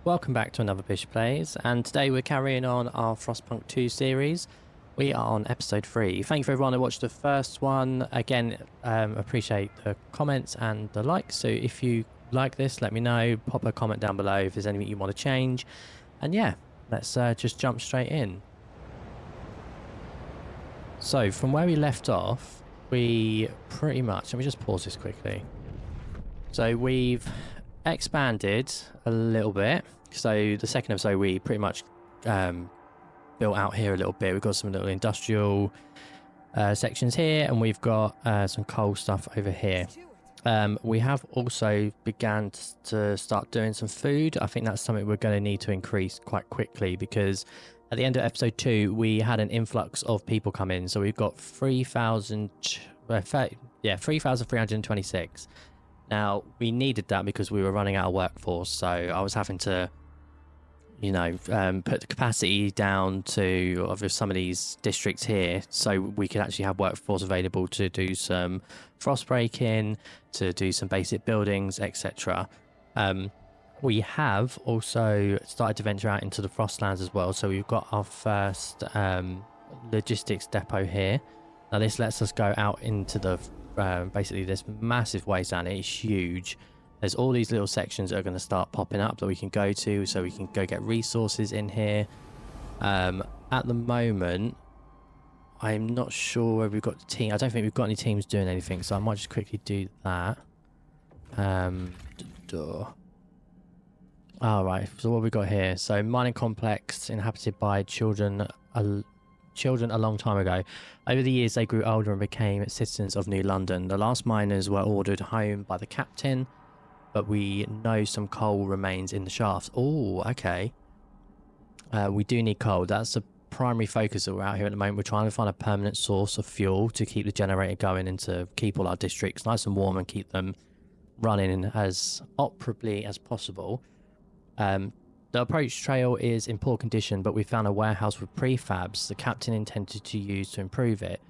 Welcome back to another Bish Plays, and today we're carrying on our Frostpunk 2 series. We are on episode 3. Thank you for everyone who watched the first one. Again, appreciate the comments and the likes, so if you like this, let me know. Pop a comment down below if there's anything you want to change. And yeah, let's just jump straight in. So, from where we left off, we pretty much... Let me just pause this quickly. So, we've expanded a little bit. So the second episode we pretty much built out here a little bit. We've got some little industrial sections here, and we've got some coal stuff over here. We have also began to start doing some food. I think that's something we're going to need to increase quite quickly, because at the end of episode 2 we had an influx of people come in. So we've got 3,326. Now, we needed that because we were running out of workforce, so I was having to, you know, put the capacity down to of some of these districts here, so we could actually have workforce available to do some frost breaking, to do some basic buildings, etc. We have also started to venture out into the Frostlands as well, so we've got our first logistics depot here. Now, this lets us go out into the basically this massive wasteland. It's huge. There's all these little sections that are going to start popping up that we can go to, so we can go get resources in here. At the moment, I'm not sure where we've got the team. I don't think we've got any teams doing anything, so I might just quickly do that. All right, so what have we got here? So, mining complex inhabited by children a long time ago. Over the years, they grew older and became citizens of New London. The last miners were ordered home by the captain, but we know some coal remains in the shafts. Oh, okay. We do need coal. That's the primary focus that we're out here at the moment. We're trying to find a permanent source of fuel to keep the generator going and to keep all our districts nice and warm and keep them running as operably as possible. The approach trail is in poor condition, but we found a warehouse with prefabs the captain intended to use to improve it.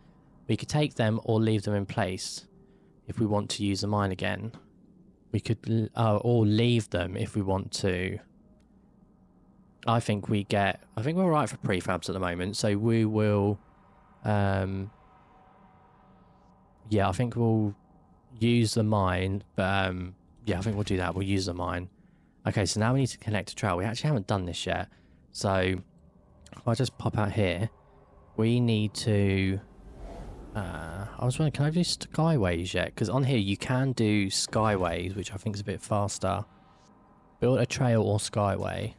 We could take them or leave them in place if we want to use the mine again. We could or leave them if we want to. I think we're all right for prefabs at the moment, so we will yeah, I think we'll use the mine, but yeah, I think we'll do that. We'll use the mine. Okay, so now we need to connect a trail. We actually haven't done this yet. So if I just pop out here, we need to... I was wondering, can I do skyways yet? Because on here you can do skyways, which I think is a bit faster. Build a trail or skyway.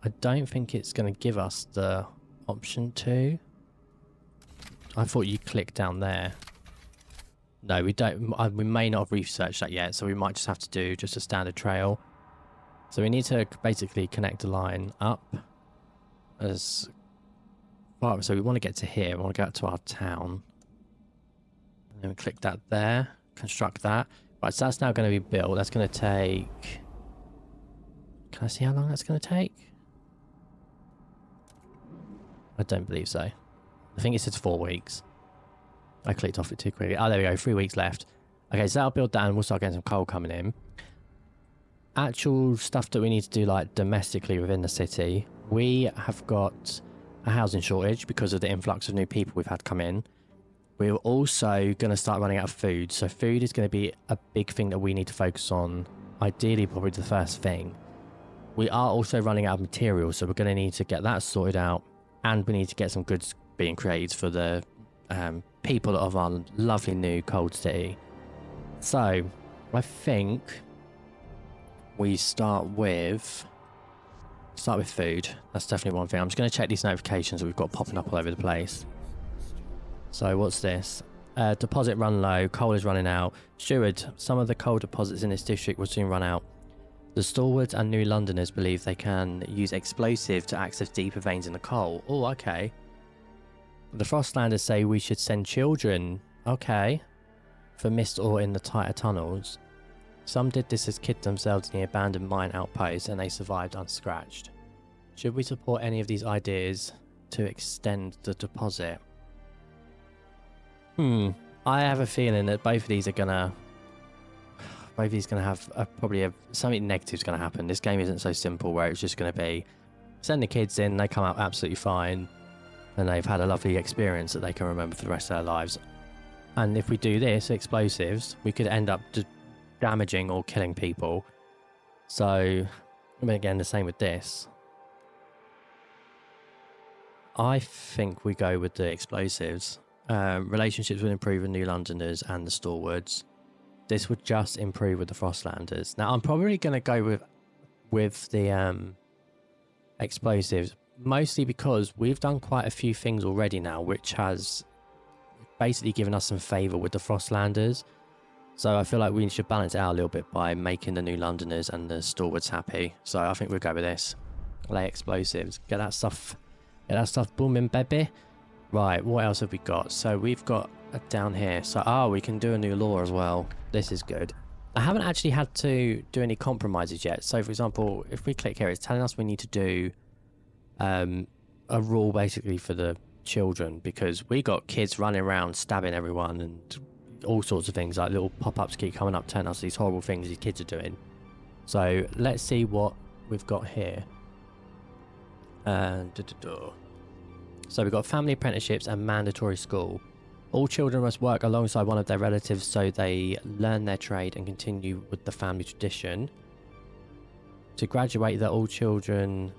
I don't think it's going to give us the option to. I thought you click down there. No, we don't. We may not have researched that yet, so we might just have to do just a standard trail. So we need to basically connect a line up as far. So we want to get to here. We want to get to our town. And then we click that there. Construct that. Right, so that's now going to be built. That's going to take... Can I see how long that's going to take? I don't believe so. I think it says 4 weeks. I clicked off it too quickly. Oh, there we go. 3 weeks left. Okay, so that'll build that and we'll start getting some coal coming in. Actual stuff that we need to do, like domestically within the city, we have got a housing shortage because of the influx of new people we've had come in. We're also going to start running out of food, so food is going to be a big thing that we need to focus on, ideally probably the first thing. We are also running out of materials, so we're going to need to get that sorted out, and we need to get some goods being created for the people of our lovely new cold city. So I think we start with food. That's definitely one thing. I'm just going to check these notifications that we've got popping up all over the place. So what's this? Deposit run low. Coal is running out. Steward, some of the coal deposits in this district will soon run out. The stalwarts and New Londoners believe they can use explosive to access deeper veins in the coal. Oh, okay. The Frostlanders say we should send children. Okay. For mist ore in the tighter tunnels. Some did this as kids themselves in the abandoned mine outpost, and they survived unscratched. Should we support any of these ideas to extend the deposit? I have a feeling that both of these are gonna both of these going to have something negative is going to happen. This game isn't so simple where it's just going to be send the kids in, they come out absolutely fine, and they've had a lovely experience that they can remember for the rest of their lives. And if we do this, explosives, we could end up damaging or killing people. So, I mean, again, the same with this. I think we go with the explosives. Relationships will improve with New Londoners and the Stalwarts. This would just improve with the Frostlanders. Now, I'm probably going to go with the explosives, mostly because we've done quite a few things already now, which has basically given us some favour with the Frostlanders. So I feel like we should balance it out a little bit by making the New Londoners and the Stalwarts happy. So I think we'll go with this. Lay explosives. Get that stuff booming, baby. Right, what else have we got? So we've got down here. So, we can do a new law as well. This is good. I haven't actually had to do any compromises yet. So, for example, if we click here, it's telling us we need to do a rule basically for the children, because we got kids running around stabbing everyone and all sorts of things, like little pop-ups keep coming up telling us these horrible things these kids are doing. So, let's see what we've got here. So we've got family apprenticeships and mandatory school. All children must work alongside one of their relatives so they learn their trade and continue with the family tradition. To graduate, that all children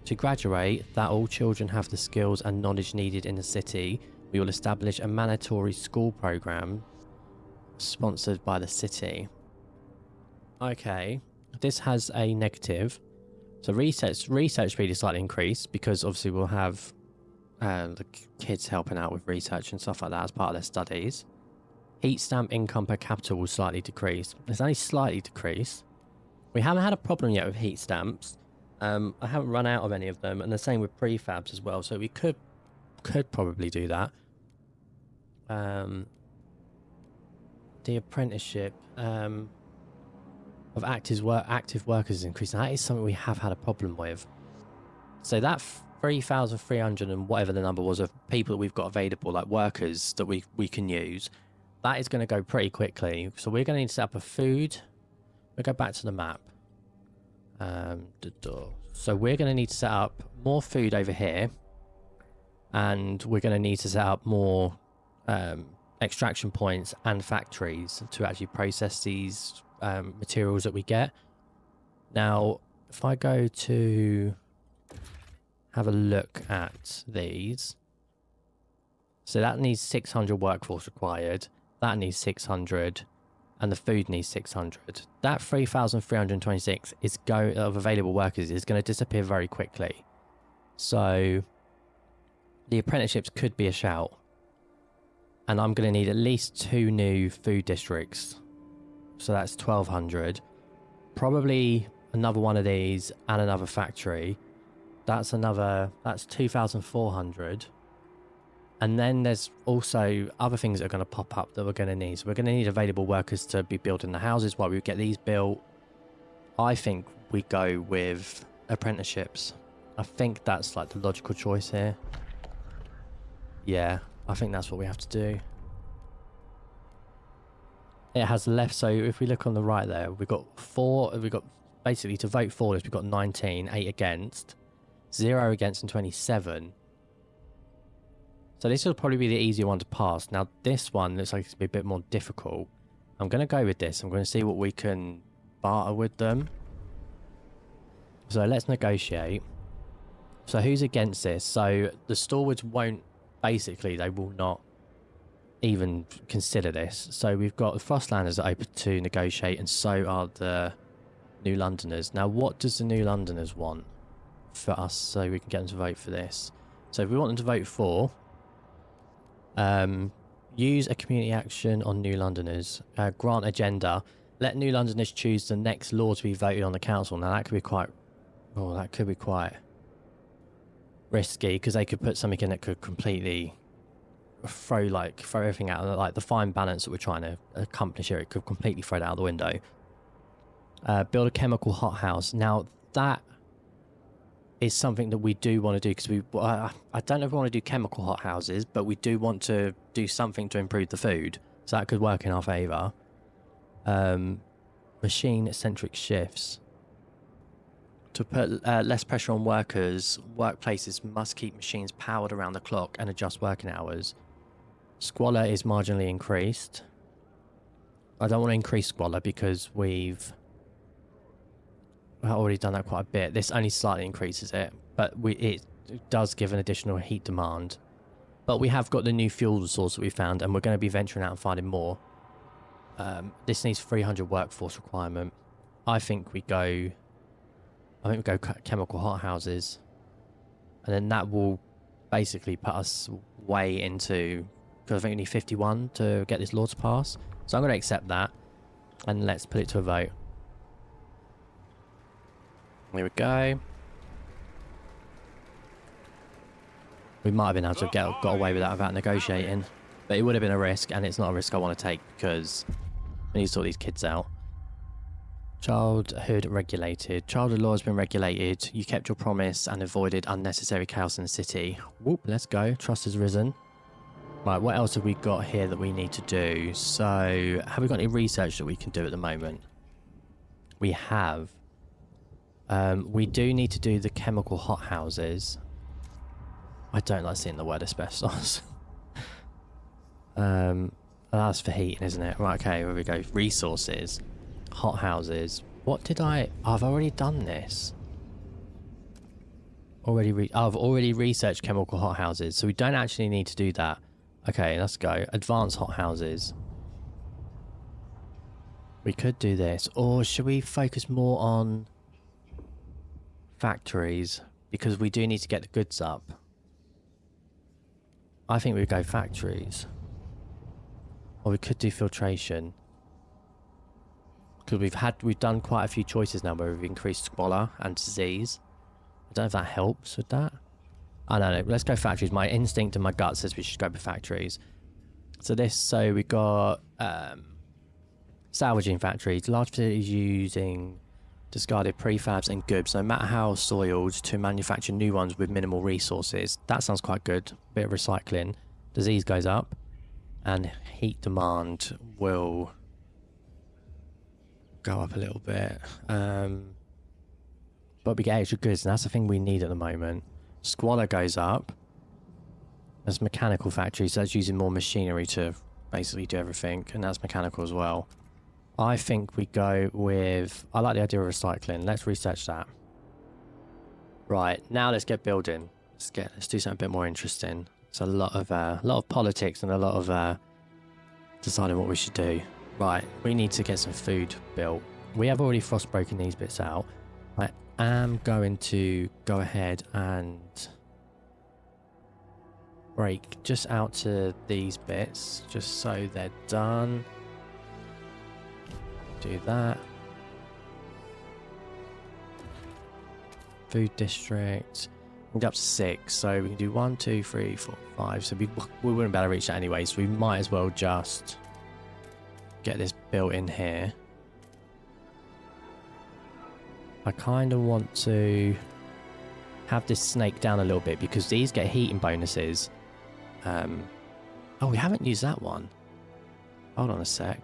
have the skills and knowledge needed in the city, we will establish a mandatory school program sponsored by the city. Okay, this has a negative. So research speed is slightly increased because obviously we'll have the kids helping out with research and stuff like that as part of their studies. Heat stamp income per capita will slightly decrease. It's only slightly decreased. We haven't had a problem yet with heat stamps. I haven't run out of any of them, and the same with prefabs as well. So we could probably do that. The apprenticeship of active workers is increasing. That is something we have had a problem with. So that 3,300 and whatever the number was of people that we've got available, like workers that we can use, that is going to go pretty quickly. So we're going to need to set up a food. We'll go back to the map. So we're going to need to set up more food over here, and we're going to need to set up more extraction points and factories to actually process these materials that we get. Now, if I go to have a look at these, so that needs 600 workforce required, that needs 600, and the food needs 600. That 3,326 of available workers is going to disappear very quickly. So the apprenticeships could be a shout, and I'm going to need at least 2 new food districts. So that's 1,200. Probably another one of these and another factory. That's 2,400. And then there's also other things that are going to pop up that we're going to need. So we're going to need available workers to be building the houses while we get these built. I think we go with apprenticeships. I think that's like the logical choice here. Yeah, I think that's what we have to do. It has left, so if we look on the right there, we've got basically to vote for this, we've got 19, 8 against, 0 against and 27. So this will probably be the easier one to pass. Now this one looks like it's going to be a bit more difficult. I'm going to go with this. I'm going to see what we can barter with them. So let's negotiate. So who's against this? So the Stalwarts won't, basically they will not even consider this. So we've got the Frostlanders are open to negotiate, and so are the New Londoners. Now what does the New Londoners want for us so we can get them to vote for this? So if we want them to vote for, use a community action on New Londoners, grant agenda, let New Londoners choose the next law to be voted on the council. Now that could be quite risky, because they could put something in that could completely throw everything out, like the fine balance that we're trying to accomplish here. It could completely throw it out the window. Build a chemical hothouse. Now that is something that we do want to do, because I don't know if we want to do chemical hothouses, but we do want to do something to improve the food, so that could work in our favour. machine-centric shifts. To put less pressure on workers, workplaces must keep machines powered around the clock and adjust working hours. Squalor is marginally increased. I don't want to increase squalor because we've already done that quite a bit. This only slightly increases it, but it does give an additional heat demand. But we have got the new fuel source that we found, and we're going to be venturing out and finding more. This needs 300 workforce requirement. I think we go chemical hothouses, and then that will basically put us way into, because I think we need 51 to get this law to pass. So I'm going to accept that, and let's put it to a vote. Here we go. We might have been able to got away with that without negotiating, but it would have been a risk, and it's not a risk I want to take because we need to sort these kids out. Childhood regulated. Childhood law has been regulated. You kept your promise and avoided unnecessary chaos in the city. Whoop, let's go. Trust has risen. Right, what else have we got here that we need to do? So, have we got any research that we can do at the moment? We have. We do need to do the chemical hothouses. I don't like seeing the word asbestos. That's for heating, isn't it? Right, okay, here we go. Resources. Hothouses. What did I've already done this. I've already researched chemical hothouses, so we don't actually need to do that. Okay, let's go. Advanced hothouses. We could do this, or should we focus more on factories, because we do need to get the goods up. I think we'd go factories, or we could do filtration, because we've done quite a few choices now where we've increased squalor and disease. I don't know if that helps with that. I don't know. Let's go factories. My instinct and my gut says we should go for factories. So we got salvaging factories, large facilities using discarded prefabs and goods, no matter how soiled, to manufacture new ones with minimal resources. That sounds quite good. Bit of recycling. Disease goes up, and heat demand will go up a little bit. But we get extra goods, and that's the thing we need at the moment. Squalor goes up. There's mechanical factories, so that's using more machinery to basically do everything, and that's mechanical as well. I think we go with... I like the idea of recycling. Let's research that. Right, now let's get building. Let's do something a bit more interesting. It's a lot of politics and a lot of deciding what we should do. Right, we need to get some food built. We have already frostbroken these bits out. I am going to go ahead and break just out to these bits, just so they're done. Do that. Food district. We can go up to 6, so we can do 1, 2, 3, 4, 5. So we wouldn't be able to reach that anyway, so we might as well just get this built in here. I kind of want to have this snake down a little bit because these get heating bonuses. Oh, we haven't used that one. Hold on a sec.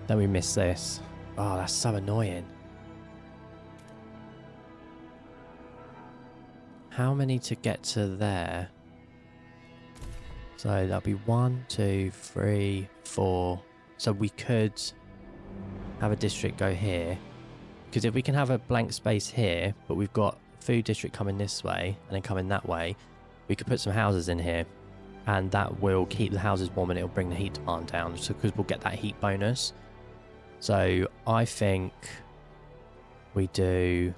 Then we miss this. Oh, that's so annoying. How many to get to there? So that'll be 1, 2, 3, 4. So we could have a district go here. Because if we can have a blank space here, but we've got food district coming this way and then coming that way, we could put some houses in here. And that will keep the houses warm and it'll bring the heat demand down. So because we'll get that heat bonus. So I think we do...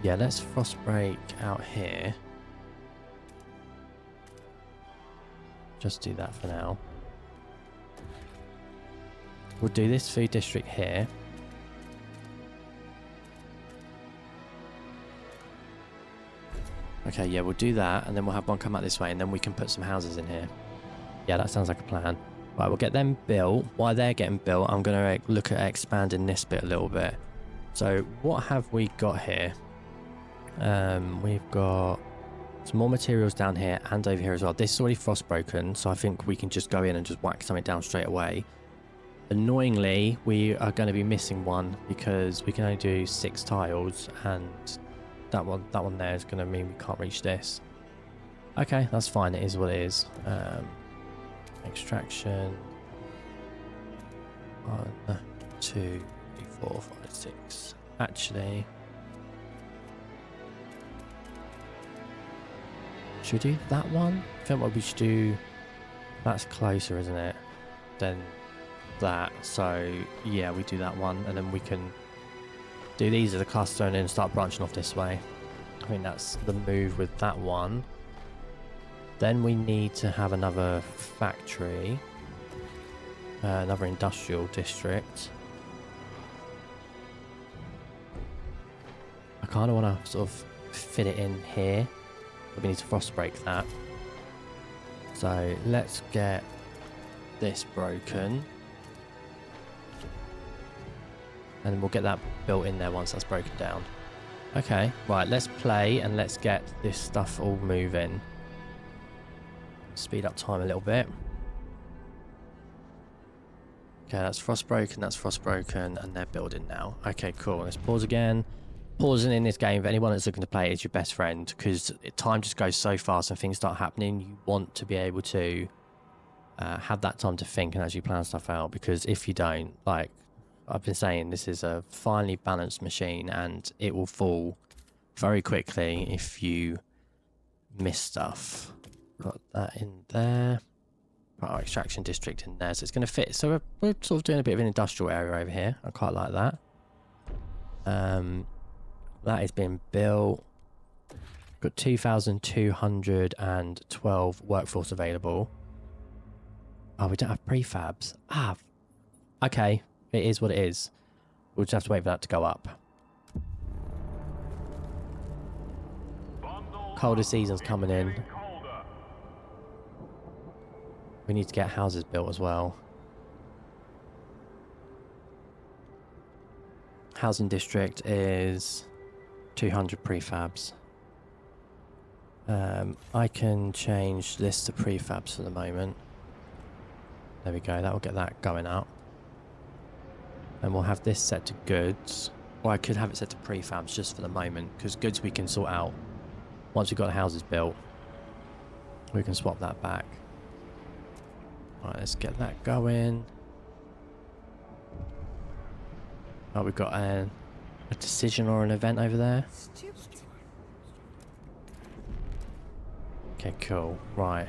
Yeah, let's frost break out here. Just do that for now. We'll do this food district here. Okay, yeah, we'll do that, and then we'll have one come out this way, and then we can put some houses in here. Yeah, that sounds like a plan. Right, we'll get them built. While they're getting built, I'm going to look at expanding this bit a little bit. So, what have we got here? We've got some more materials down here and over here as well. This is already frost broken, so I think we can just go in and just whack something down straight away. Annoyingly, we are going to be missing one because we can only do 6 tiles, and that one there is going to mean we can't reach this. Okay, that's fine. It is what it is. Extraction. 1, 2, 3, 4, 5, 6. Actually, should we do that one? I think what we should do. That's closer, isn't it? Than that. So yeah, we do that one, and then we can do these as a cluster and then start branching off this way. I think that's the move with that one. Then we need to have another factory, another industrial district. I kind of want to sort of fit it in here, but we need to frost break that. So let's get this broken, and then we'll get that built in there once that's broken down. Okay, right, let's play and let's get this stuff all moving. Speed up time a little bit. Okay, that's frost broken, and they're building now. Okay, cool. Let's pause again. Pausing in this game, for anyone that's looking to play it, is your best friend, because time just goes so fast and things start happening. You want to be able to have that time to think and actually plan stuff out, because if you don't, like I've been saying, this is a finely balanced machine and it will fall very quickly if you miss stuff. Got that in there. Got our extraction district in there, so it's going to fit. So we're sort of doing a bit of an industrial area over here. I quite like that. That is being built. Got 2,212 workforce available. Oh, we don't have prefabs. Ah, okay. It is what it is. We'll just have to wait for that to go up. Colder season's coming in. We need to get houses built as well. Housing district is 200 prefabs. I can change this to prefabs for the moment. There we go, that will get that going up. And we'll have this set to goods. Or I could have it set to prefabs just for the moment, because goods we can sort out. Once we've got the houses built, we can swap that back. Alright, let's get that going. Oh, we've got a decision or an event over there. Okay, cool. Right.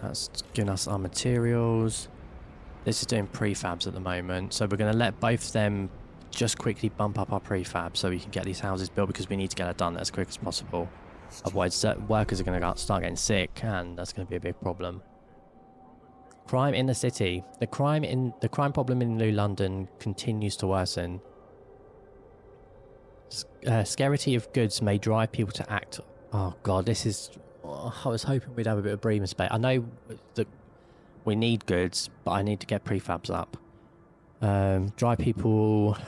That's giving us our materials. This is doing prefabs at the moment. So we're going to let both of them just quickly bump up our prefab so we can get these houses built, because we need to get it done as quick as possible. Otherwise, workers are going to start getting sick, and that's going to be a big problem. Crime in the city. The crime problem in New London continues to worsen. Scarcity of goods may drive people to act. Oh god, this is. Oh, I was hoping we'd have a bit of breathing space. I know that we need goods, but I need to get prefabs up. Drive people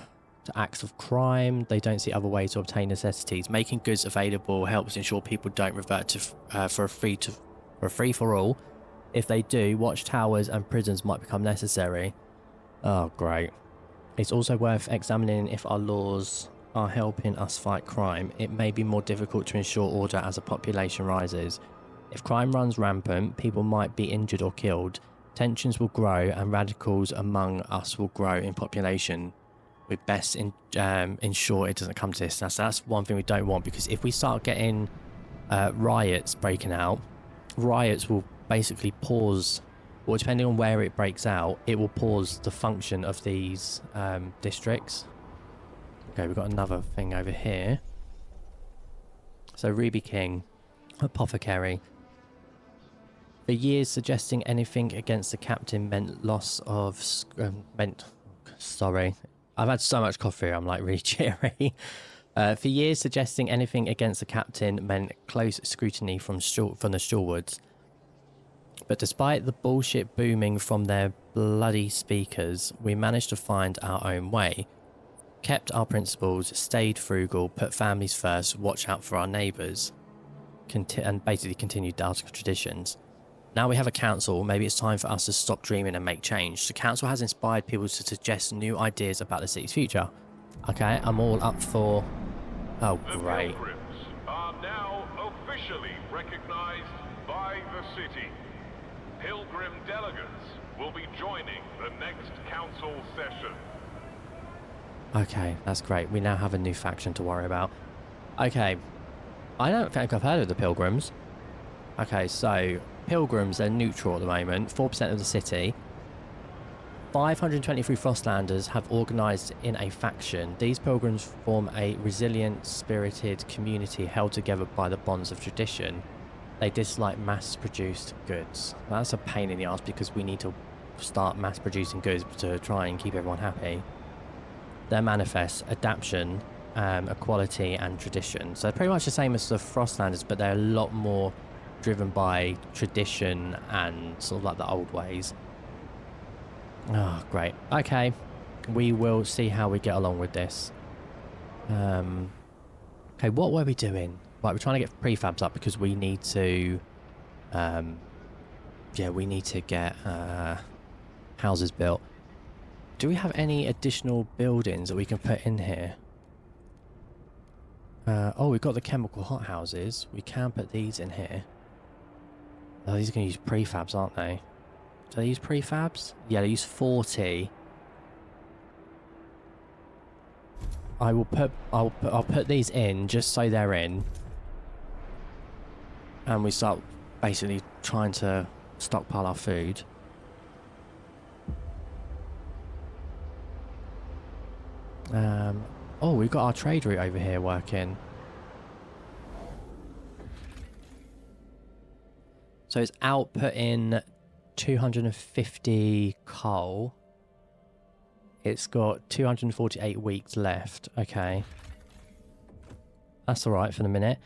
to acts of crime. They don't see other ways to obtain necessities. Making goods available helps ensure people don't revert to for a free for all. If they do, watchtowers and prisons might become necessary. Oh, great. It's also worth examining if our laws are helping us fight crime. It may be more difficult to ensure order as a population rises. If crime runs rampant, people might be injured or killed. Tensions will grow and radicals among us will grow in population. We best ensure it doesn't come to this. Now, so that's one thing we don't want, because if we start getting riots breaking out, riots will basically pause, or depending on where it breaks out, it will pause the function of these districts. Okay, we've got another thing over here. So Ruby King, apothecary. For years, suggesting anything against the captain meant loss of... sorry. I've had so much coffee, I'm like really cheery. For years, suggesting anything against the captain meant close scrutiny from the stalwarts. But despite the bullshit booming from their bloody speakers, we managed to find our own way. kept our principles, stayed frugal, put families first, watch out for our neighbours, and basically continued Dalton traditions. Now we have a council, maybe it's time for us to stop dreaming and make change. The council has inspired people to suggest new ideas about the city's future. Okay, I'm all up for... Oh, great. The pilgrims are now officially recognized by the city. Pilgrim delegates will be joining the next council session. Okay, that's great. We now have a new faction to worry about. Okay, I don't think I've heard of the Pilgrims. Okay, so Pilgrims, they're neutral at the moment, 4% of the city. 523 Frostlanders have organised in a faction. These Pilgrims form a resilient, spirited community held together by the bonds of tradition. They dislike mass-produced goods. That's a pain in the ass because we need to start mass-producing goods to try and keep everyone happy. Their manifest, adaptation, equality and tradition. So pretty much the same as the Frostlanders, but they're a lot more driven by tradition and sort of like the old ways. Oh, great. Okay, we will see how we get along with this. Okay, what were we doing? Right, we're trying to get prefabs up because we need to... yeah, we need to get houses built. Do we have any additional buildings that we can put in here? Oh, we've got the chemical hothouses. We can put these in here. Oh, these are going to use prefabs, aren't they? Do they use prefabs? Yeah, they use 40. I'll put these in just so they're in. And we start basically trying to stockpile our food. Oh, we've got our trade route over here working. So it's outputting 250 coal. It's got 248 weeks left. Okay. That's alright for the minute.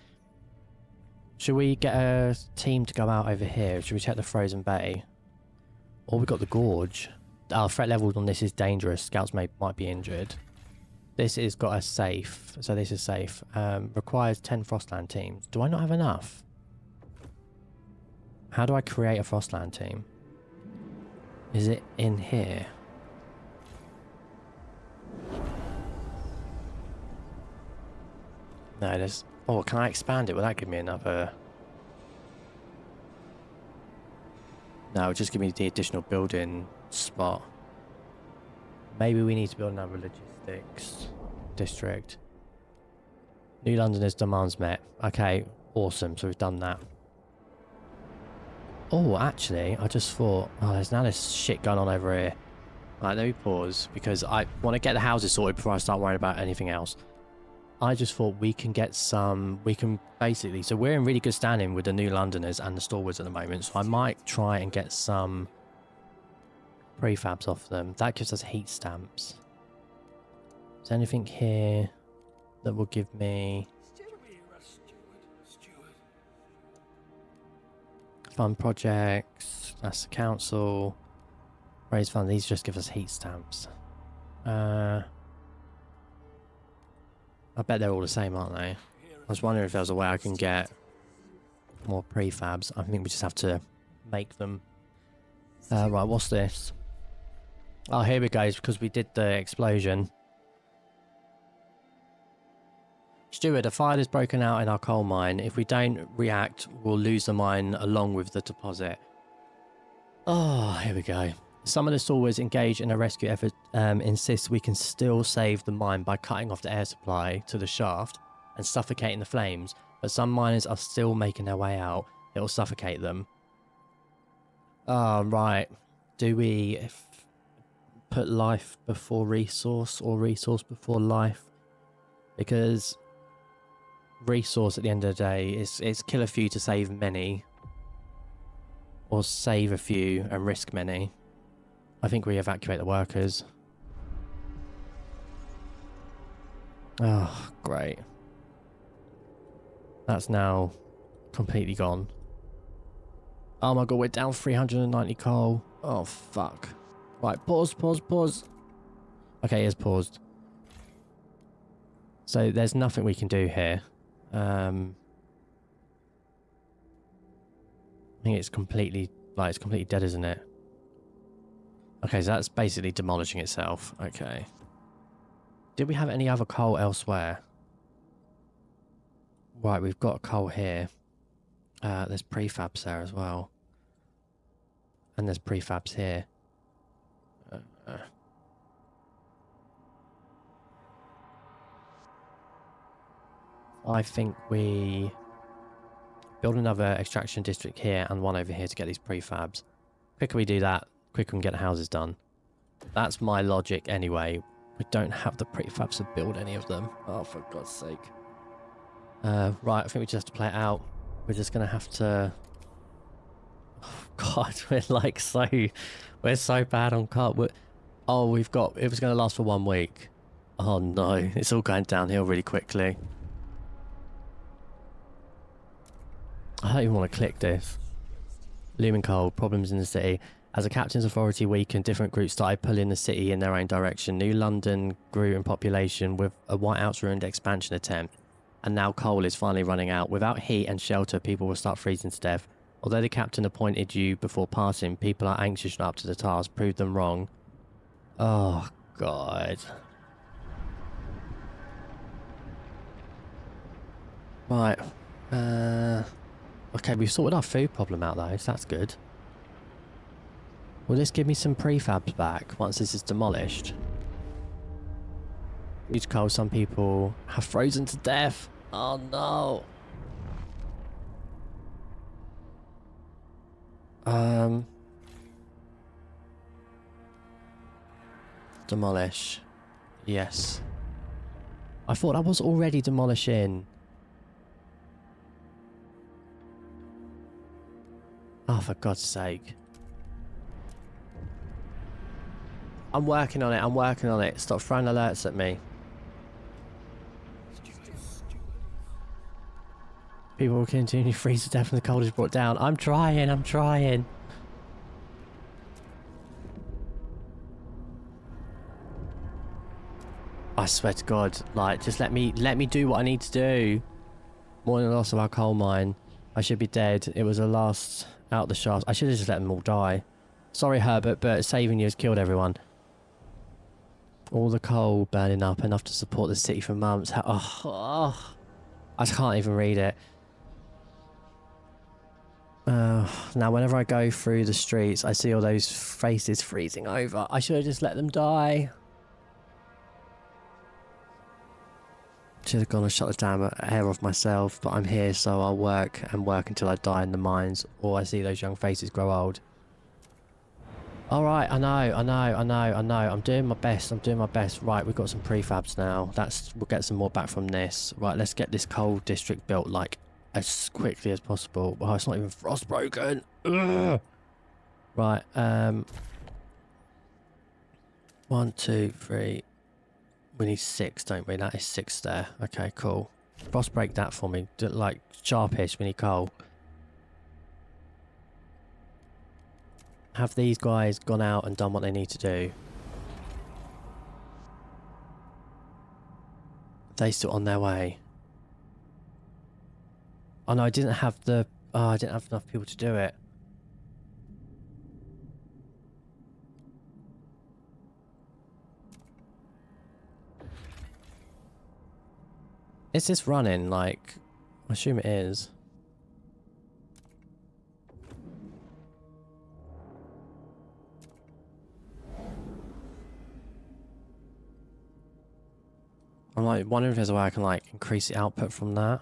Should we get a team to go out over here? Should we check the frozen bay? Or we've got the gorge. Our threat level on this is dangerous. Scouts might be injured. This has got a safe, so this is safe. Requires 10 Frostland teams. Do I not have enough? How do I create a Frostland team? Is it in here? No, there's... Oh, can I expand it? Will that give me another... No, it'll just give me the additional building spot. Maybe we need to build another logistics district. New Londoners' demands met. Okay, awesome. So we've done that. Oh, actually, I just thought... Oh, there's now this shit going on over here. Right, let me pause because I want to get the houses sorted before I start worrying about anything else. I just thought we can get some... We can basically... So we're in really good standing with the New Londoners and the Stalwarts at the moment. So I might try and get some prefabs off them. That gives us heat stamps. Is there anything here that will give me... Fund projects. That's the council. Raise fund. These just give us heat stamps. I bet they're all the same, aren't they? I was wondering if there was a way I can get more prefabs. I think we just have to make them. Right, what's this? Oh, here we go. It's because we did the explosion. Steward, a fire has broken out in our coal mine. If we don't react, we'll lose the mine along with the deposit. Oh, here we go. Some of the stalwarts engaged in a rescue effort insist we can still save the mine by cutting off the air supply to the shaft and suffocating the flames, but some miners are still making their way out. It'll suffocate them. Oh, right. Do we put life before resource or resource before life? Because resource at the end of the day it's kill a few to save many, or save a few and risk many. I think we evacuate the workers. Oh, great. That's now completely gone. Oh my god, we're down 390 coal. Oh fuck. Right, pause. Okay, it's paused. So there's nothing we can do here. I think it's completely dead, isn't it? Okay, so that's basically demolishing itself. Okay. Did we have any other coal elsewhere? Right, we've got coal here. There's prefabs there as well. And there's prefabs here. I think we build another extraction district here and one over here to get these prefabs. Quicker we do that, quicker we can get the houses done. That's my logic anyway. We don't have the prefabs to build any of them. Oh, for God's sake. Right, I think we just have to play it out. We're just going to have to... Oh, God, we're like so... We're so bad on cut. Oh, we've got... It was going to last for 1 week. Oh, no. It's all going downhill really quickly. I don't even want to click this. Looming cold, problems in the city. As the captain's authority weakened, different groups started pulling the city in their own direction. New London grew in population with a Whiteout's ruined expansion attempt. And now coal is finally running out. Without heat and shelter, people will start freezing to death. Although the captain appointed you before passing, people are anxious and up to the task. Prove them wrong. Oh, God. Right. Okay, we've sorted our food problem out though, so that's good. Will this give me some prefabs back once this is demolished? Huge coal, some people have frozen to death. Oh no. Demolish. Yes. I thought I was already demolishing. Oh, for God's sake. I'm working on it, I'm working on it. Stop throwing alerts at me. People will continue to freeze to death and the cold is brought down. I'm trying, I'm trying. I swear to God, like, just let me do what I need to do. More than the loss of our coal mine. I should be dead. It was a last out the shafts. I should have just let them all die. Sorry, Herbert, but saving you has killed everyone. All the coal burning up, enough to support the city for months. I can't even read it. Now, whenever I go through the streets, I see all those faces freezing over. I should have just let them die. Should have gone and shut the damn air off myself, but I'm here, so I'll work and work until I die in the mines, or I see those young faces grow old. Alright, I know. I'm doing my best, Right, we've got some prefabs now. We'll get some more back from this. Right, let's get this coal district built, like, as quickly as possible. Oh, it's not even frost broken. Ugh. Right, 1, 2, 3... We need 6, don't we? That is 6 there. Okay, cool. Frost break that for me. Like, sharpish, we need coal. Have these guys gone out and done what they need to do? Are they still on their way? Oh no, I didn't have the... Oh, I didn't have enough people to do it. Is this running? Like, I assume it is. I'm like wondering if there's a way I can like increase the output from that.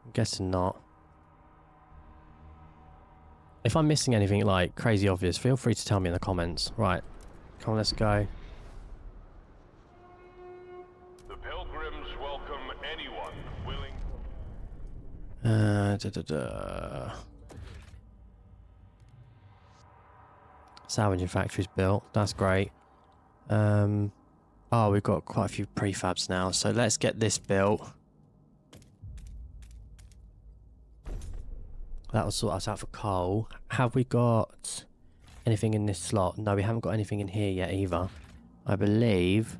I'm guessing not. If I'm missing anything like crazy obvious, feel free to tell me in the comments. Right, come on, let's go. Salvaging factories built. That's great. Oh, we've got quite a few prefabs now, so let's get this built. That'll sort us out for coal. Have we got anything in this slot? No, we haven't got anything in here yet either. I believe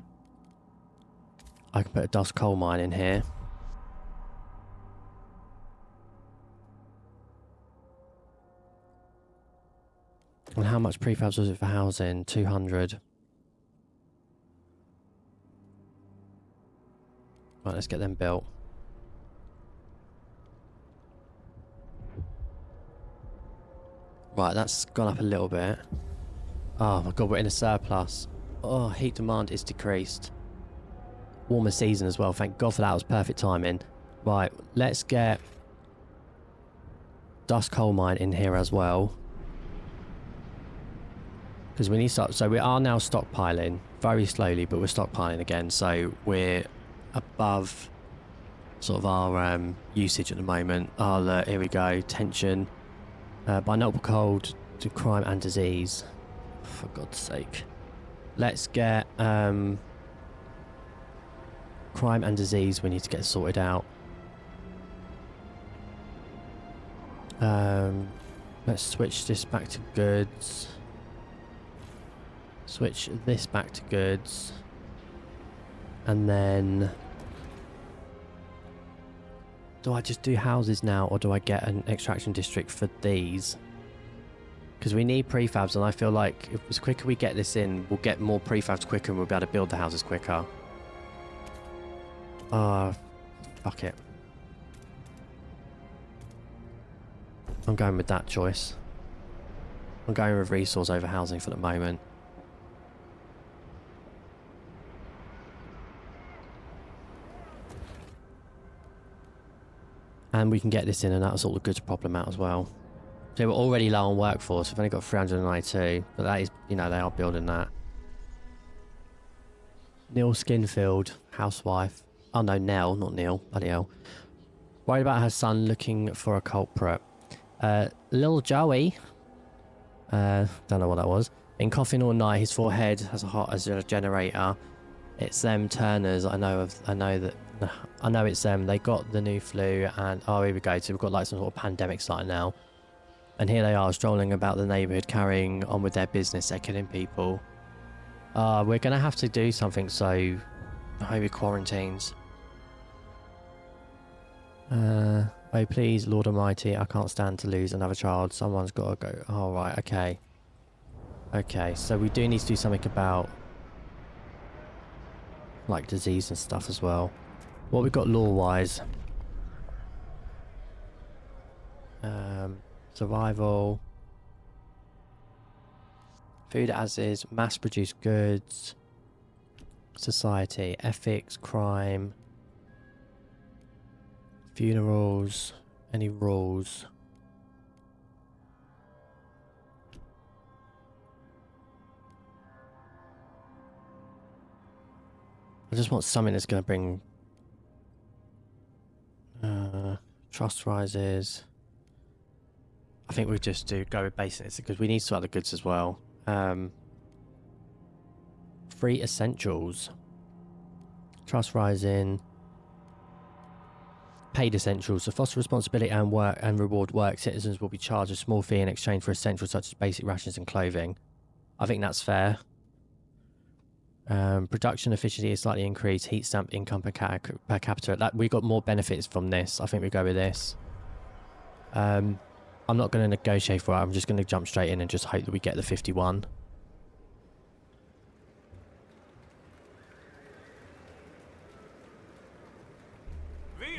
I can put a dust coal mine in here. And how much prefabs was it for housing? 200. Right, let's get them built. Right, that's gone up a little bit. Oh my god, we're in a surplus. Oh, heat demand is decreased. Warmer season as well. Thank god for that. It was perfect timing. Right, let's get dust coal mine in here as well. Because we need to start. So we are now stockpiling very slowly, but we're stockpiling again. So we're above sort of our usage at the moment. Oh, here we go. Tension. Binaural cold to crime and disease. For God's sake. Let's get crime and disease. We need to get sorted out. Let's switch this back to goods. Switch this back to goods. And then... do I just do houses now, or do I get an extraction district for these? Because we need prefabs, and I feel like if the quicker we get this in, we'll get more prefabs quicker and we'll be able to build the houses quicker. Fuck it. I'm going with that choice. I'm going with resource over housing for the moment. And we can get this in, and that'll sort the goods problem out as well. So we're already low on workforce. We've only got 392, but that is, you know, they are building that. Neil Skinfield, housewife. Oh no, Nell, not Neil. Bloody hell. Worried about her son looking for a culprit. Little Joey. Don't know what that was. Been coughing all night. His forehead has a hot as a generator. It's them Turners. I know it's them. They got the new flu, and oh, here we go. So we've got like some sort of pandemic starting now. And here they are strolling about the neighbourhood, carrying on with their business. They're killing people. We're going to have to do something, so maybe quarantines. Oh, please, Lord Almighty, I can't stand to lose another child. Someone's got to go. Oh, right, okay. Okay, so we do need to do something about, like, disease and stuff as well. What we've got law-wise. Survival. Food as is. Mass-produced goods. Society. Ethics. Crime. Funerals. Any rules? I just want something that's going to bring trust rises. I think we just do go with basics because we need to sort the goods as well. Free essentials. Trust rising. Paid essentials. To foster responsibility and work and reward work, citizens will be charged a small fee in exchange for essentials such as basic rations and clothing. I think that's fair. Production efficiency is slightly increased. Heat stamp income per capita. We got more benefits from this. I think we go with this. I'm not going to negotiate for it. I'm just going to jump straight in and just hope that we get the 51.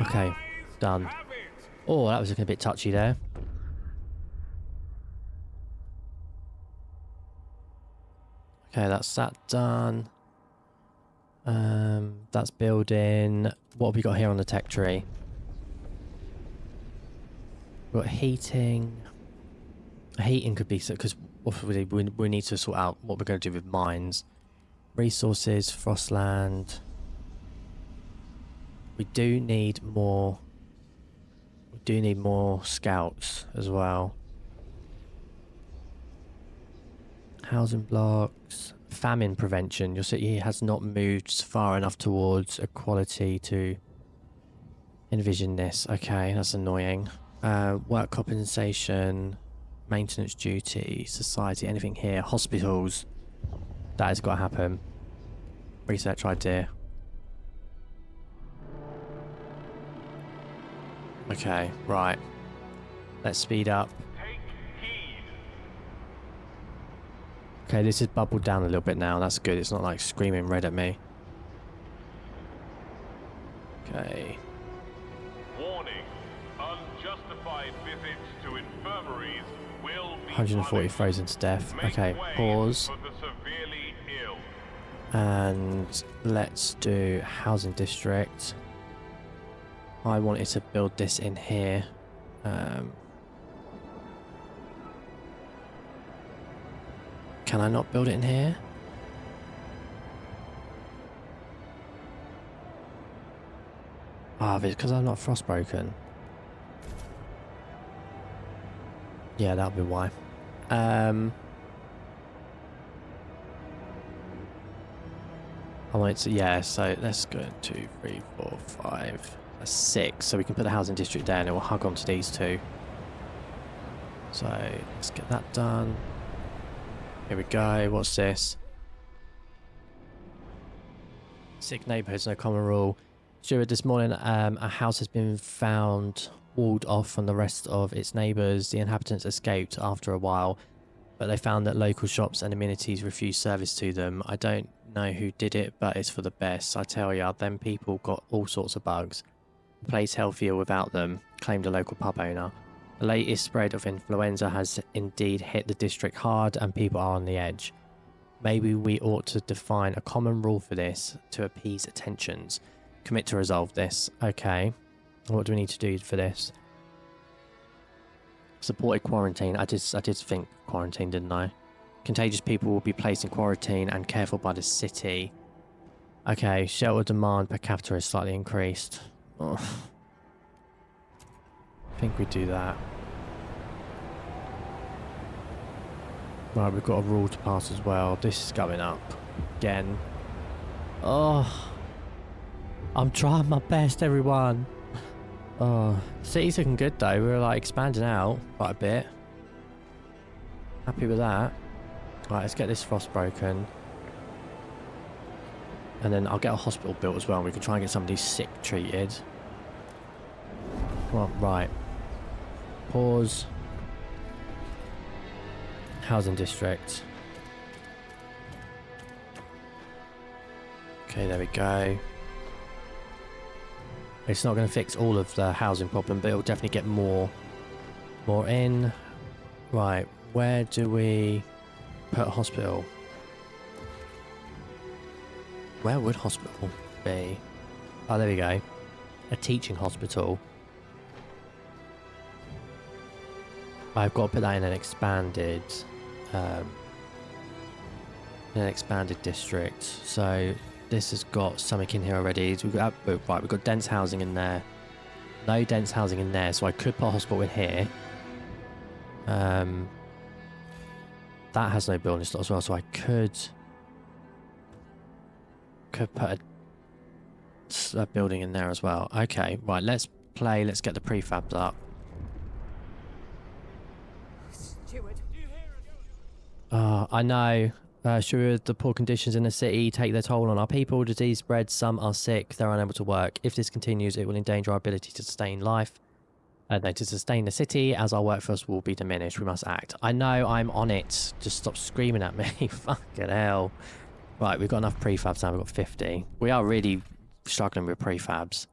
Okay, done. Oh, that was looking a bit touchy there. Okay, that's that done. That's building. What have we got here on the tech tree? We've got heating. Heating could be so because we need to sort out what we're going to do with mines. Resources, Frostland. We do need more. We do need more scouts as well. Housing blocks. Famine prevention. Your city has not moved far enough towards equality to envision this. Okay, that's annoying. Work compensation, maintenance duty, society, anything here. Hospitals. That has got to happen. Research idea. Okay, right. Let's speed up. Take heed. Okay, this is bubbled down a little bit now. That's good. It's not like screaming red at me. Okay. Warning. Unjustified visits to infirmaries will be 140 punished. frozen to death. Make Okay, way pause. for the severely ill. And let's do housing district. I wanted to build this in here. Can I not build it in here? Ah, it's because I'm not frostbroken. Yeah, that'll be why. I want it to, yeah, so let's go 2, 3, 4, 5, that's 6. So we can put the housing district there and it will hug onto these two. So let's get that done. Here we go. What's this? Sick neighbourhoods, no common rule. Stuart, this morning a house has been found walled off from the rest of its neighbours. The inhabitants escaped after a while, but they found that local shops and amenities refused service to them. I don't know who did it, but it's for the best. I tell ya, them people got all sorts of bugs. The place healthier without them, claimed a local pub owner. The latest spread of influenza has indeed hit the district hard and people are on the edge. Maybe we ought to define a common rule for this to appease tensions. Commit to resolve this. Okay. What do we need to do for this? Supported quarantine. I did think quarantine, didn't I? Contagious people will be placed in quarantine and careful by the city. Okay, shelter demand per capita is slightly increased. Oh. I think we do that. Right, we've got a rule to pass as well. This is going up again. Oh, I'm trying my best, everyone. Oh, city's looking good though. We're like expanding out quite a bit. Happy with that. Right, let's get this frost broken. And then I'll get a hospital built as well. We can try and get somebody sick treated. Come on, right. Pause. Housing district. Okay, there we go. It's not going to fix all of the housing problem, but it'll definitely get more in. Right, where do we put a hospital? Where would hospital be? Oh, there we go. A teaching hospital. I've got to put that in an expanded district. So this has got something in here already. So we've got dense housing in there. No dense housing in there, so I could put a hospital in here. That has no building slot as well, so I could put a building in there as well. Okay, right, let's get the prefabs up. I know. Sure, the poor conditions in the city take their toll on our people. Disease spreads, some are sick, they're unable to work. If this continues, it will endanger our ability to sustain life. To sustain the city, as our workforce will be diminished. We must act. I know, I'm on it. Just stop screaming at me. Fucking hell. Right, we've got enough prefabs now. We've got 50. We are really struggling with prefabs.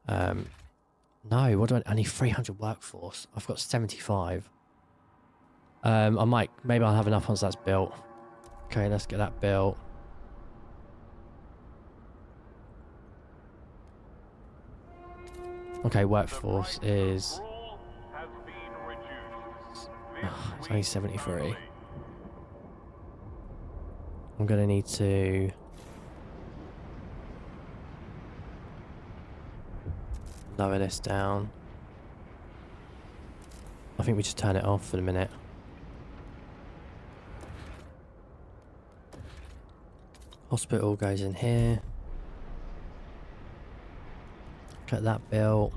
No, I need 300 workforce. I've got 75. Maybe I'll have enough once that's built. Okay, let's get that built. Okay, workforce is... it's only 73. I'm going to need to... lower this down. I think we just turn it off for the minute. Hospital goes in here. Get that built.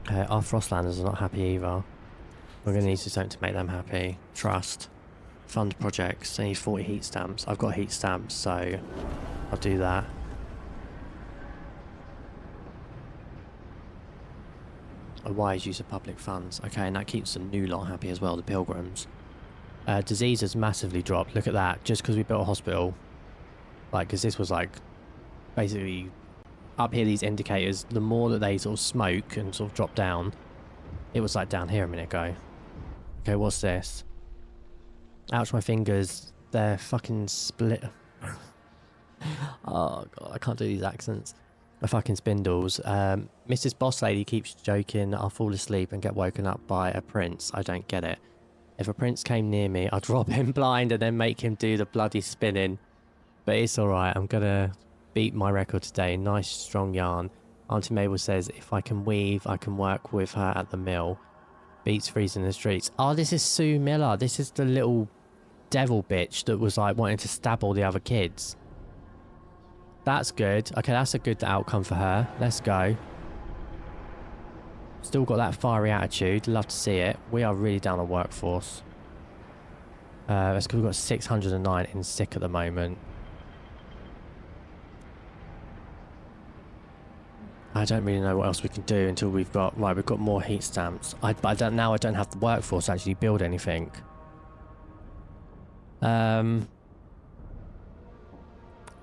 Okay, our Frostlanders are not happy either. We're going to need to do something to make them happy. Trust. Fund projects. I need 40 heat stamps. I've got heat stamps, so I'll do that. A wise use of public funds. Okay, and that keeps the new lot happy as well, the pilgrims. Disease has massively dropped. Look at that. Just because we built a hospital. Like, because this was like, basically, up here, these indicators, the more that they sort of smoke and sort of drop down, it was like down here a minute ago. Okay, what's this? Ouch, my fingers. They're fucking split. Oh, God, I can't do these accents. The fucking spindles. Mrs. Boss Lady keeps joking I'll fall asleep and get woken up by a prince. I don't get it. If a prince came near me, I'd drop him blind and then make him do the bloody spinning. But it's alright. I'm going to beat my record today. Nice, strong yarn. Auntie Mabel says if I can weave, I can work with her at the mill. Beats freezing in the streets. Oh, this is Sue Miller. This is the little devil bitch that was like wanting to stab all the other kids. That's good. Okay, that's a good outcome for her. Let's go. Still got that fiery attitude. Love to see it. We are really down on workforce. That's because we've got 609 in sick at the moment. I don't really know what else we can do until we've got... Right, we've got more heat stamps. But I don't have the workforce to actually build anything.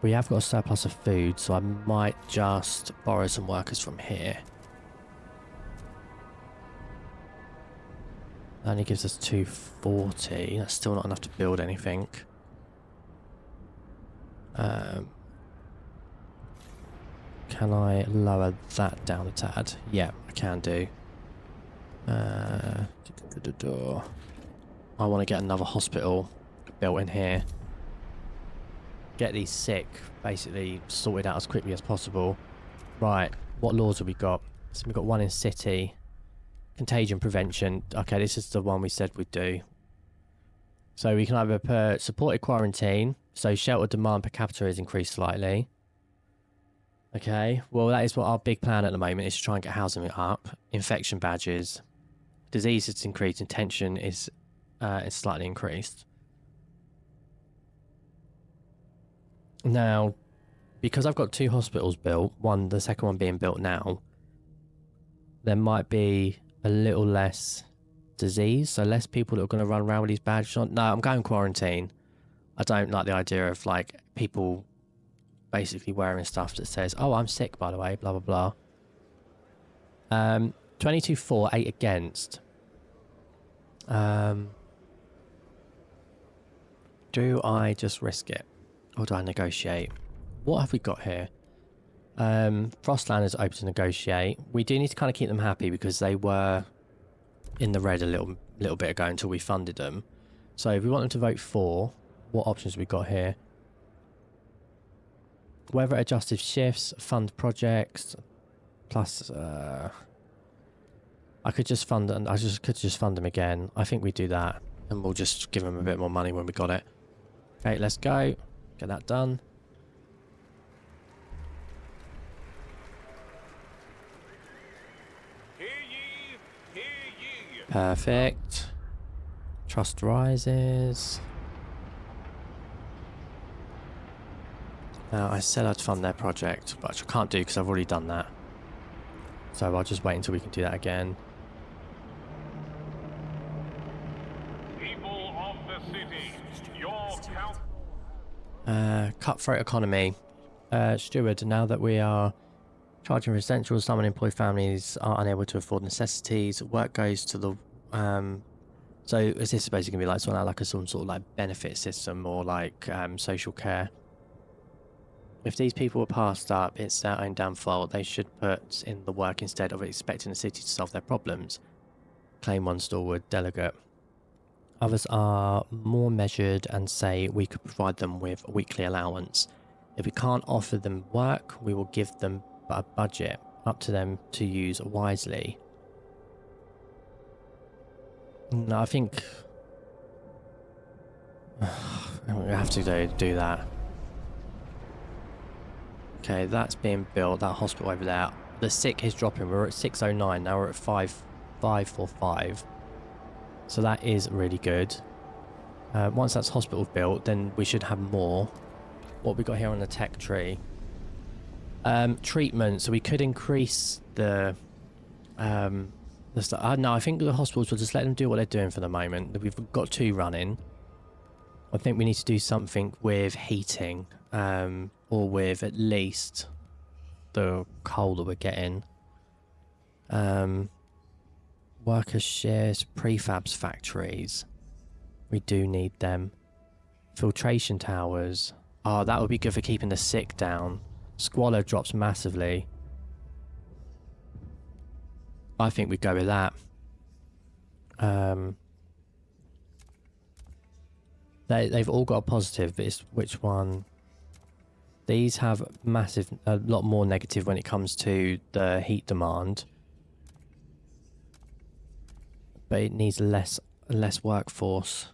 We have got a surplus of food, so I might just borrow some workers from here. That only gives us 240. That's still not enough to build anything. Can I lower that down a tad? Yeah, I can do. I want to get another hospital built in here. Get these sick basically sorted out as quickly as possible. Right, what laws have we got? So we've got one in city. Contagion prevention. Okay, this is the one we said we'd do. So we can either put supported quarantine, so shelter demand per capita is increased slightly. Okay, well that is what our big plan at the moment is, to try and get housing up. Infection badges. Disease is increased and tension is slightly increased. Now, because I've got 2 hospitals built, the second one being built now, there might be a little less disease, so less people that are going to run around with these badges on. No, I'm going quarantine. I don't like the idea of like people basically wearing stuff that says, oh, I'm sick, by the way, blah, blah, blah. 22 for, 8 against. Do I just risk it? Or do I negotiate? What have we got here? Frostland is open to negotiate. We do need to kind of keep them happy because they were in the red a little bit ago until we funded them. So if we want them to vote for, what options have we got here? Weather adjusted shifts, fund projects, plus I could just fund them. Could just fund them again. I think we do that, and we'll just give them a bit more money when we got it. Okay, let's go. Get that done. Hear ye, hear ye. Perfect. Trust rises. Now, I said I'd fund their project, but I can't do because I've already done that. So I'll just wait until we can do that again. People of the city, your count. Cutthroat economy. Steward, now that we are charging for essentials, some unemployed families are unable to afford necessities. Work goes to the... so is this basically going to be like sort of like some sort of like benefit system or like social care? If these people were passed up, it's their own damn fault. They should put in the work instead of expecting the city to solve their problems. Claim one stalwart delegate. Others are more measured and say we could provide them with a weekly allowance. If we can't offer them work, we will give them a budget, up to them to use wisely. No, I think we have to do that. Okay, that's being built, that hospital over there. The sick is dropping. We're at 609, now we're at 545. So that is really good. Once that's hospital built, then we should have more. What we got here on the tech tree? Treatment. So we could increase the stuff. No, I think the hospitals will just let them do what they're doing for the moment. We've got 2 running. I think we need to do something with heating, or with at least the coal that we're getting. Worker shares prefabs factories. We do need them. Filtration towers. Oh, that would be good for keeping the sick down. Squalor drops massively. I think we go with that. They've all got a positive, but it's which one? These have a lot more negative when it comes to the heat demand. But it needs less workforce.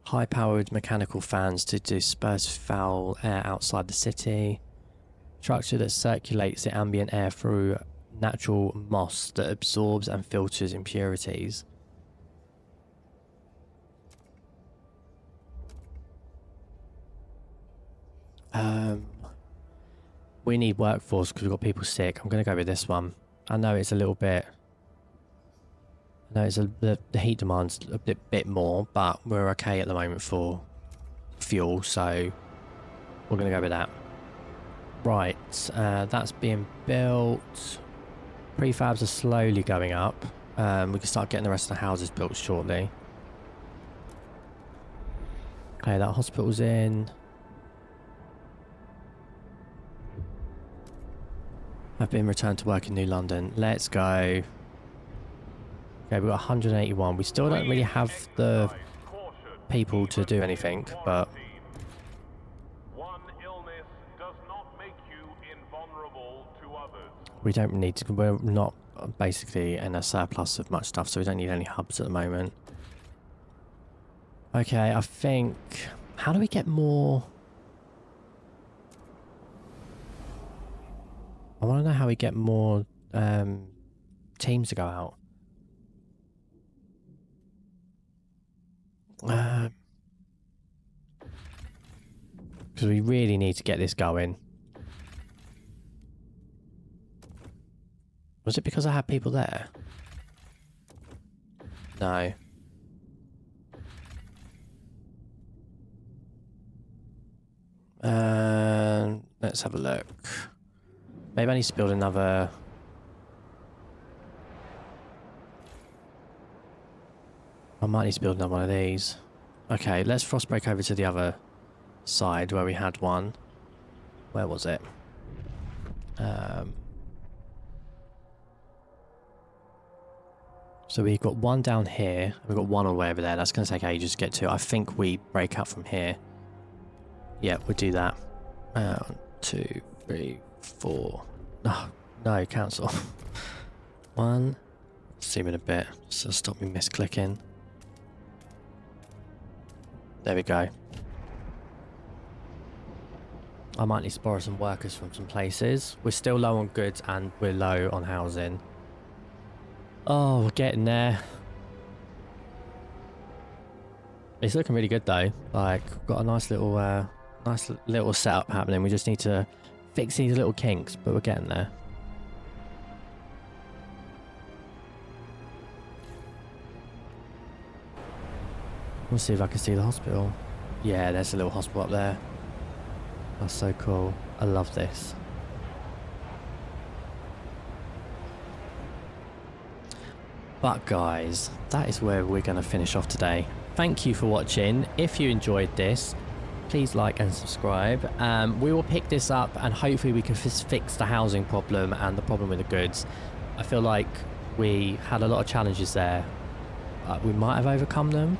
High-powered mechanical fans to disperse foul air outside the city. Structure that circulates the ambient air through natural moss that absorbs and filters impurities. We need workforce because we've got people sick. I'm going to go with this one. I know it's a little bit... I know it's the heat demand's a bit more, but we're okay at the moment for fuel, so we're going to go with that. Right, that's being built. Prefabs are slowly going up. We can start getting the rest of the houses built shortly. Okay, that hospital's in. I've been returned to work in New London. Let's go. Okay, we've got 181. We still don't really have the people to do anything, but... we don't need to... we're not basically in a surplus of much stuff, so we don't need any hubs at the moment. Okay, I think... how do we get more... I want to know how we get more teams to go out. Because we really need to get this going. Was it because I had people there? No. Let's have a look. Maybe I need to build another... I might need to build another one of these. Okay, let's frost break over to the other side where we had one. Where was it? So we've got one down here. We've got one all the way over there. That's going to take ages to get to. I think we break up from here. Yeah, we'll do that. 1, 2, 3, 4. Oh, no, cancel. 1. Zoom in a bit, so stop me misclicking. There we go. I might need to borrow some workers from some places. We're still low on goods and we're low on housing. Oh, we're getting there. It's looking really good though. Like, got a nice little setup happening. We just need to fix these little kinks, but we're getting there. We'll see if I can see the hospital. Yeah, there's a little hospital up there. That's so cool. I love this. But guys, that is where we're going to finish off today. Thank you for watching. If you enjoyed this, please like and subscribe. We will pick this up and hopefully we can fix the housing problem and the problem with the goods. I feel like we had a lot of challenges there. We might have overcome them.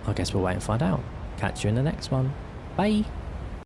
I guess we'll wait and find out. Catch you in the next one. Bye.